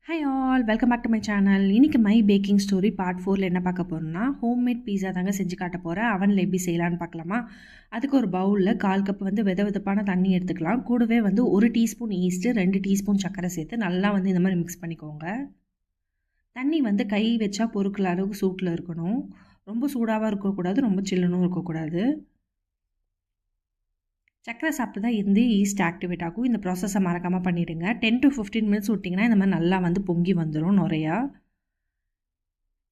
Hi all, welcome back to my channel. இன்றைக்கி my baking story part 4ல் என்ன பார்க்க போகிறோம்னா, ஹோம்மேட் பீஸா தாங்க செஞ்சு காட்ட போகிறேன். அவனில் எப்படி செய்யலான்னு பார்க்கலாமா? அதுக்கு ஒரு பவுலில் 1/4 கப் வெதப்பான தண்ணி எடுத்துக்கலாம். கூடவே 1 டீஸ்பூன் ஈஸ்ட்டு, 2 டீஸ்பூன் சர்க்கரை சேர்த்து நல்லா இந்த மாதிரி மிக்ஸ் பண்ணிக்கோங்க. தண்ணி கை வச்சா பொறுக்கிற அளவுக்கு சூட்டில் இருக்கணும். ரொம்ப சூடாகவும் இருக்கக்கூடாது, ரொம்ப சில்லுனும் இருக்கக்கூடாது. சக்கரை சாப்பிட்டு தான் ஈஸ்ட் ஆக்டிவேட் ஆகும். இந்த ப்ராசஸை மறக்காமல் பண்ணிவிடுங்க. 10 to 15 மினிட்ஸ் விட்டிங்கன்னா இந்த மாதிரி நல்லா பொங்கி வந்துடும் நிறையா.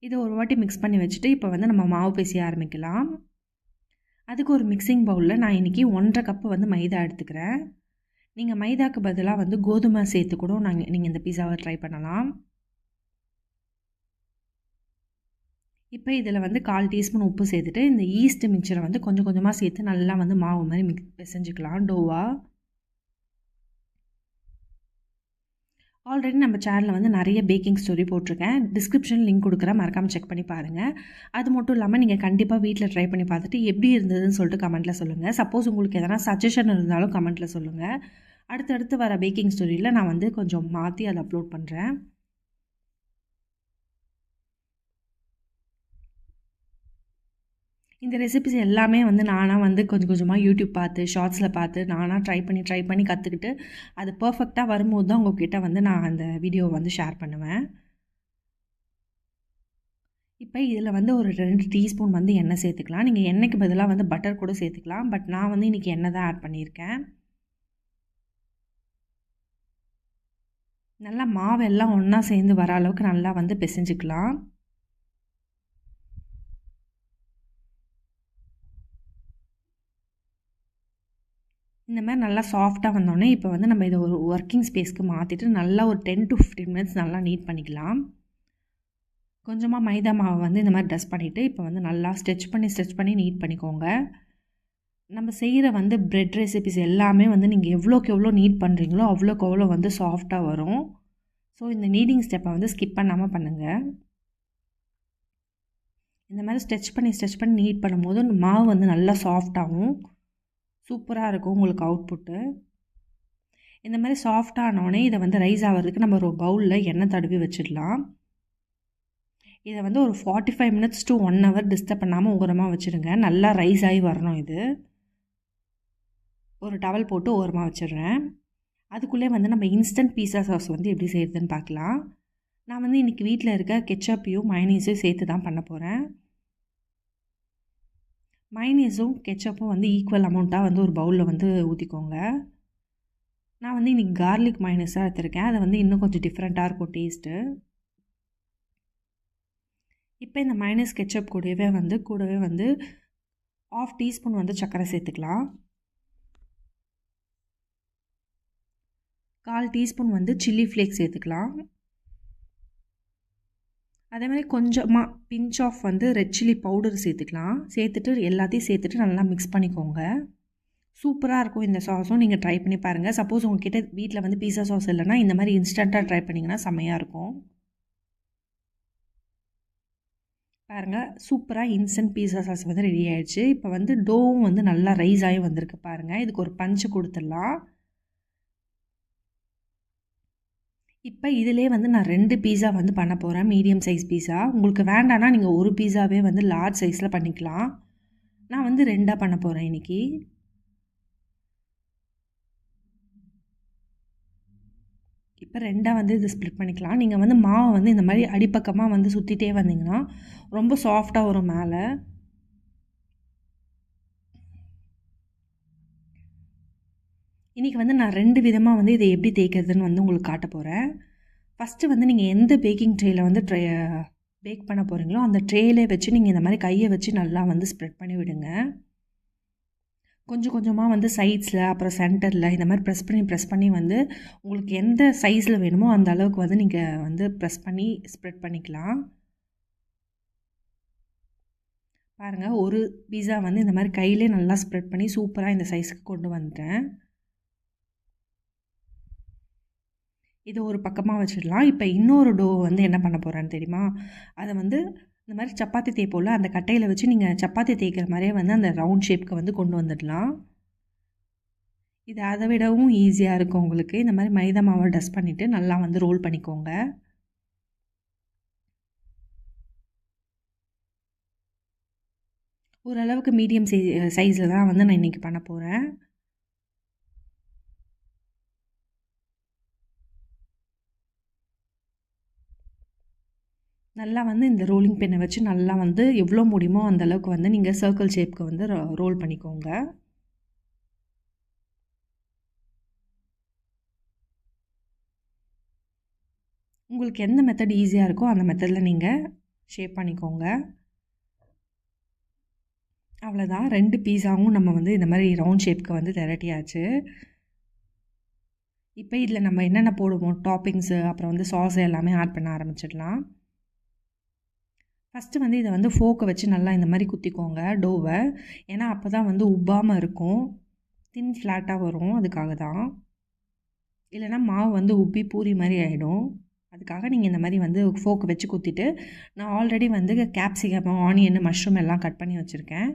இதை ஒரு வாட்டி மிக்ஸ் பண்ணி வச்சுட்டு இப்போ நம்ம மாவு பேசிய ஆரம்பிக்கலாம். அதுக்கு ஒரு மிக்சிங் பவுலில் நான் இன்றைக்கி 1.5 கப்பு மைதா எடுத்துக்கிறேன். நீங்கள் மைதாக்கு பதிலாக கோதுமை சேர்த்து கூட நீங்கள் இந்த பீஸாவை ட்ரை பண்ணலாம். இப்போ இதில் 1/4 டீஸ்பூன் உப்பு சேர்த்துட்டு இந்த ஈஸ்ட் மிக்சரை கொஞ்சம் கொஞ்சமாக சேர்த்து நல்லா மாவு மாதிரி பிசைஞ்சிக்கலாம் டோவாக. ஆல்ரெடி நம்ம சேனலில் நிறைய பேக்கிங் ஸ்டோரி போட்டிருக்கேன். டிஸ்கிரிப்ஷன் லிங்க் கொடுக்குறேன், மறக்காமல் செக் பண்ணி பாருங்கள். அது மட்டும் இல்லாமல் நீங்கள் கண்டிப்பாக வீட்டில் ட்ரை பண்ணி பார்த்துட்டு எப்படி இருந்ததுன்னு சொல்லிட்டு கமெண்ட்டில் சொல்லுங்கள். சப்போஸ் உங்களுக்கு எதனா சஜஷன் இருந்தாலும் கமெண்ட்டில் சொல்லுங்கள். அடுத்தடுத்து வர பேக்கிங் ஸ்டோரியில் நான் கொஞ்சம் மாற்றி அதை அப்லோட் பண்ணுறேன். இந்த ரெசிபிஸ் எல்லாமே நானாக கொஞ்சம் கொஞ்சமாக யூடியூப் பார்த்து ஷார்ட்ஸில் பார்த்து நானாக ட்ரை பண்ணி கற்றுக்கிட்டு அது பர்ஃபெக்டாக வரும்போது தான் உங்கள்கிட்ட நான் அந்த வீடியோவை ஷேர் பண்ணுவேன். இப்போ இதில் ஒரு 2 டீஸ்பூன் எண்ணெய் சேர்த்துக்கலாம். நீங்கள் எண்ணெய்க்கு பதிலாக பட்டர் கூட சேர்த்துக்கலாம். பட் நான் இன்றைக்கி எண்ணெய் தான் ஆட் பண்ணியிருக்கேன். நல்லா மாவெல்லாம் ஒன்றா சேர்ந்து வர அளவுக்கு நல்லா பிசைஞ்சிக்கலாம். இந்த மாதிரி நல்லா சாஃப்டாக வந்தோடனே இப்போ நம்ம இதை ஒரு ஒர்க்கிங் ஸ்பேஸ்க்கு மாற்றிட்டு நல்லா ஒரு 10 to 15 மினிட்ஸ் நல்லா நீட் பண்ணிக்கலாம். கொஞ்சமாக மைதா மாவை இந்த மாதிரி டஸ்ட் பண்ணிவிட்டு இப்போ நல்லா ஸ்ட்ரெச் பண்ணி நீட் பண்ணிக்கோங்க. நம்ம செய்கிற பிரெட் ரெசிபிஸ் எல்லாமே நீங்கள் எவ்வளோக்கு எவ்வளோ நீட் பண்ணுறீங்களோ அவ்வளோக்கு அவ்வளோ சாஃப்டாக வரும். ஸோ இந்த நீடிங் ஸ்டெப்பை ஸ்கிப் பண்ணாமல் பண்ணுங்கள். இந்த மாதிரி ஸ்ட்ரெச் பண்ணி நீட் பண்ணும்போது மாவு நல்லா சாஃப்டாகவும் சூப்பராக இருக்கும் உங்களுக்கு அவுட்புட்டு. இந்த மாதிரி சாஃப்டானோடனே இதை ரைஸ் ஆகிறதுக்கு நம்ம ஒரு பவுலில் எண்ணெய் தடவி வச்சிடலாம். இதை ஒரு 45 மினிட்ஸ் to 1 hour டிஸ்டர்ப் பண்ணாமல் ஓரமாக வச்சுருங்க. நல்லா ரைஸ் ஆகி வரணும். இது ஒரு டவல் போட்டு ஓரமாக வச்சிடுறேன். அதுக்குள்ளே நம்ம இன்ஸ்டன்ட் பீஸா சாஸ் எப்படி செய்கிறதுன்னு பார்க்கலாம். நான் இன்றைக்கி வீட்டில் இருக்க கெச்சப்பையும் மயனீஸையும் சேர்த்து தான் பண்ண போகிறேன். மைனீஸும் கெச்சப்பும் ஈக்குவல் அமௌண்ட்டாக ஒரு பவுலில் ஊற்றிக்கோங்க. நான் இன்றைக்கி கார்லிக் மைனஸாக எடுத்துருக்கேன். அதை இன்னும் கொஞ்சம் டிஃப்ரெண்ட்டாக இருக்கும் டேஸ்ட்டு. இப்போ இந்த மைனஸ் கெச்சப் கூடவே 1/2 டீஸ்பூன் சர்க்கரை சேர்த்துக்கலாம். 1/4 டீஸ்பூன் சில்லி ஃப்ளேக்ஸ் சேர்த்துக்கலாம். அதே மாதிரி கொஞ்சமாக pinch of red chilli powder சேர்த்துக்கலாம். எல்லாத்தையும் சேர்த்துட்டு நல்லா மிக்ஸ் பண்ணிக்கோங்க. சூப்பராக இருக்கும் இந்த சாஸும். நீங்கள் ட்ரை பண்ணி பாருங்கள். சப்போஸ் உங்கள்கிட்ட வீட்டில் பீஸா சாஸ் இல்லைன்னா இந்த மாதிரி இன்ஸ்டண்ட்டாக ட்ரை பண்ணிங்கன்னா செம்மையாக இருக்கும். பாருங்கள், சூப்பராக இன்ஸ்டன்ட் பீஸா சாஸ் ரெடி ஆகிடுச்சு. இப்போ டோவும் நல்லா ரைஸ் ஆகி வந்திருக்கு பாருங்கள். இதுக்கு ஒரு பஞ்சு கொடுத்துடலாம். இப்போ இதிலே நான் 2 பீஸா பண்ண போகிறேன். மீடியம் சைஸ் பீஸா. உங்களுக்கு வேண்டான்னா நீங்கள் ஒரு பீஸாவே லார்ஜ் சைஸில் பண்ணிக்கலாம். நான் 2ஆக பண்ண போகிறேன் இன்றைக்கி. இப்போ 2ஆக இது ஸ்ப்ளிட் பண்ணிக்கலாம். நீங்கள் மாவை இந்த மாதிரி அடிப்பக்கமாக சுற்றிட்டே வந்தீங்கன்னா ரொம்ப சாஃப்டாக வரும் மேலே. இன்றைக்கி நான் 2 விதமாக இதை எப்படி தேய்க்கிறதுன்னு உங்களுக்கு காட்ட போகிறேன். ஃபஸ்ட்டு நீங்கள் எந்த பேக்கிங் ட்ரேயில் பேக் பண்ண போகிறீங்களோ அந்த ட்ரேயிலே வச்சு நீங்கள் இந்த மாதிரி கையை வச்சு நல்லா ஸ்ப்ரெட் பண்ணி விடுங்க. கொஞ்சம் கொஞ்சமாக சைட்ஸில் அப்புறம் சென்டரில் இந்த மாதிரி ப்ரெஸ் பண்ணி உங்களுக்கு எந்த சைஸில் வேணுமோ அந்த அளவுக்கு நீங்கள் ப்ரெஸ் பண்ணி ஸ்ப்ரெட் பண்ணிக்கலாம். பாருங்கள், ஒரு பீஸா இந்த மாதிரி கையிலே நல்லா ஸ்ப்ரெட் பண்ணி சூப்பராக இந்த சைஸுக்கு கொண்டு வந்துட்டேன். இதை ஒரு பக்கமாக வச்சிடலாம். இப்போ இன்னொரு டோ என்ன பண்ண போகிறேன்னு தெரியுமா? அதை இந்த மாதிரி சப்பாத்தி தேய்ப்போல் அந்த கட்டையில் வச்சு நீங்கள் சப்பாத்தி தேய்க்கிற மாதிரியே அந்த ரவுண்ட் ஷேப்க்கு கொண்டு வந்துடலாம். இது அதை விடவும் ஈஸியாக இருக்கும் உங்களுக்கு. இந்த மாதிரி மைதா மாவை டஸ்ட் பண்ணிவிட்டு நல்லா ரோல் பண்ணிக்கோங்க. ஓரளவுக்கு மீடியம் சைஸில் தான் வந்து நான் இன்றைக்கி பண்ண போகிறேன். நல்லா வந்து இந்த ரோலிங் பின்னை வச்சு நல்லா வந்து எவ்வளோ முடியுமோ அந்தளவுக்கு வந்து நீங்கள் சர்க்கிள் ஷேப்க்கு வந்து ரோல் பண்ணிக்கோங்க. உங்களுக்கு எந்த மெத்தட் ஈஸியாக இருக்கோ அந்த மெத்தடில் நீங்கள் ஷேப் பண்ணிக்கோங்க. அவ்வளோதான், 2 பீஸாவும் நம்ம வந்து இந்த மாதிரி ரவுண்ட் ஷேப்க்கு வந்து திரட்டியாச்சு. இப்போ இதில் நம்ம என்னென்ன போடுவோம், டாப்பிங்ஸு அப்புறம் வந்து சாஸ் எல்லாமே ஆட் பண்ண ஆரம்பிச்சிடலாம். ஃபஸ்ட்டு வந்து இதை வந்து ஃபோக்கை வச்சு நல்லா இந்த மாதிரி குத்திக்கோங்க டோவை. ஏன்னா அப்போ தான் வந்து உப்பாமல் இருக்கும், தின் ஃப்ளாட்டாக வரும். அதுக்காக தான். இல்லைனா மாவு வந்து உப்பி பூரி மாதிரி ஆகிடும். அதுக்காக நீங்கள் இந்த மாதிரி வந்து ஃபோக்கை வச்சு குத்திட்டு, நான் ஆல்ரெடி வந்து கேப்சிகம், ஆனியன், மஷ்ரூம் எல்லாம் கட் பண்ணி வச்சுருக்கேன்.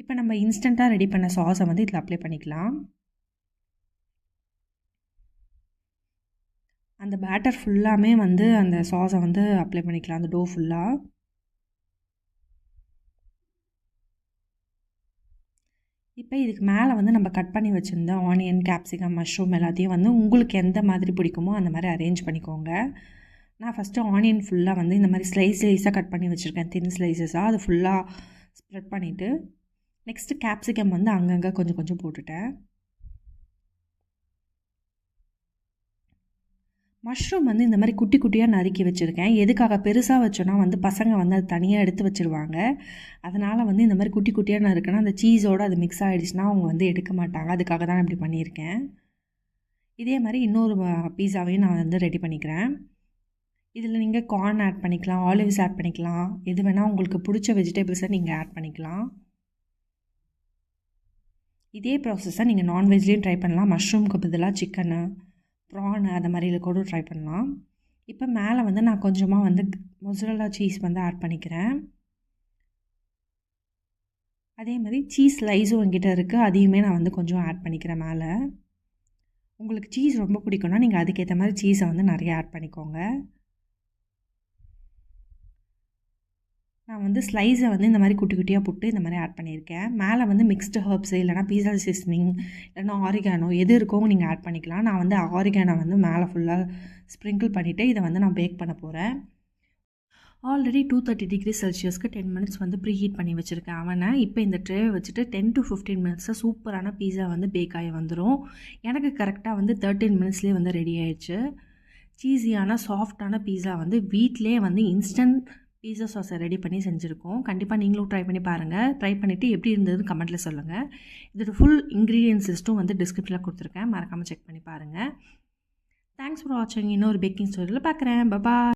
இப்போ நம்ம இன்ஸ்டண்ட்டாக ரெடி பண்ண சாஸை வந்து இதில் அப்ளை பண்ணிக்கலாம். அந்த பேட்டர் ஃபுல்லாமே வந்து அந்த சாஸை வந்து அப்ளை பண்ணிக்கலாம், அந்த டோ ஃபுல்லாக. இப்போ இதுக்கு மேலே வந்து நம்ம கட் பண்ணி வச்சுருந்த ஆனியன், கேப்சிகம், மஷ்ரூம் எல்லாத்தையும் வந்து உங்களுக்கு எந்த மாதிரி பிடிக்குமோ அந்த மாதிரி அரேஞ்ச் பண்ணிக்கோங்க. நான் ஃபஸ்ட்டு ஆனியன் ஃபுல்லாக வந்து இந்த மாதிரி ஸ்லைஸாக கட் பண்ணி வச்சுருக்கேன், தின் ஸ்லைஸஸாக. அது ஃபுல்லாக ஸ்ப்ரெட் பண்ணிவிட்டு நெக்ஸ்ட்டு கேப்சிகம் வந்து அங்கங்கே கொஞ்சம் கொஞ்சம் போட்டுட்டேன். மஷ்ரூம் வந்து இந்த மாதிரி குட்டி குட்டியாக நறுக்கி வச்சுருக்கேன். எதுக்காக பெருசாக வச்சோன்னா வந்து பசங்க வந்து அது தனியாக எடுத்து வச்சுருவாங்க. அதனால் வந்து இந்த மாதிரி குட்டி குட்டியாக நறுக்குனா அந்த சீஸோடு அது மிக்ஸ் ஆகிடுச்சுன்னா அவங்க வந்து எடுக்க மாட்டாங்க. அதுக்காக தான் இப்படி பண்ணியிருக்கேன். இதே மாதிரி இன்னொரு பீஸாவையும் நான் வந்து ரெடி பண்ணிக்கிறேன். இதில் நீங்கள் கார்ன் ஆட் பண்ணிக்கலாம், ஆலிவ்ஸ் ஆட் பண்ணிக்கலாம், எது வேணால் உங்களுக்கு பிடிச்ச வெஜிடபிள்ஸை நீங்கள் ஆட் பண்ணிக்கலாம். இதே ப்ராசஸை நீங்கள் நான்வெஜ்லேயும் ட்ரை பண்ணலாம். மஷ்ரூம்க்கு பதிலாக சிக்கனு, ப்ரான் அது மாதிரில கூட ட்ரை பண்ணலாம். இப்போ மேலே வந்து நான் கொஞ்சமாக வந்து மொசரல்லா சீஸ் வந்து ஆட் பண்ணிக்கிறேன். அதே மாதிரி சீஸ் ஸ்லைஸும் என்கிட்ட இருக்குது, அதையுமே நான் வந்து கொஞ்சம் ஆட் பண்ணிக்கிறேன் மேலே. உங்களுக்கு சீஸ் ரொம்ப பிடிக்கும்னா நீங்கள் அதுக்கேற்ற மாதிரி சீஸை வந்து நிறைய ஆட் பண்ணிக்கோங்க. நான் வந்து ஸ்லைஸை வந்து இந்த மாதிரி குட்டி குட்டியாக போட்டு இந்த மாதிரி ஆட் பண்ணியிருக்கேன். மேலே வந்து மிக்ஸ்டு ஹர்ப்ஸு இல்லைனா பீஸா சீசனிங் இல்லைனா ஆரிகானோ எது இருக்கோ நீங்கள் ஆட் பண்ணிக்கலாம். நான் வந்து ஆரிகானோ வந்து மேலே ஃபுல்லாக ஸ்ப்ரிங்கிள் பண்ணிவிட்டு இதை வந்து நான் பேக் பண்ண போகிறேன். ஆல்ரெடி 230 டிகிரி செல்சியஸ்க்கு 10 மினிட்ஸ் வந்து ப்ரீ ஹீட் பண்ணி வச்சுருக்கேன் அவனை. இப்போ இந்த ட்ரேவை வச்சுட்டு 10 to 15 மினிட்ஸில் சூப்பரான பீஸா வந்து பேக் ஆகி வந்துடும். எனக்கு கரெக்டாக வந்து 13 மினிட்ஸ்லேயே வந்து ரெடி ஆயிடுச்சு. சீஸியான சாஃப்டான பீஸா வந்து வீட்டிலே வந்து இன்ஸ்டன்ட் பீஸா சாஸை ரெடி பண்ணி செஞ்சுருக்கோம். கண்டிப்பாக நீங்களும் ட்ரை பண்ணி பாருங்கள். ட்ரை பண்ணிவிட்டு எப்படி இருந்ததுன்னு கமெண்ட்டில் சொல்லுங்கள். இதோட ஃபுல் இன்க்ரீடியன்ஸ் லிஸ்ட்டும் வந்து டிஸ்கிரிப்ஷனில் கொடுத்துருக்கேன், மறக்காமல் செக் பண்ணி பாருங்கள். தேங்க்ஸ் ஃபார் வாட்சிங். இன்னொரு பேக்கிங் ஸ்டோரியில் பார்க்குறேன். பாய்.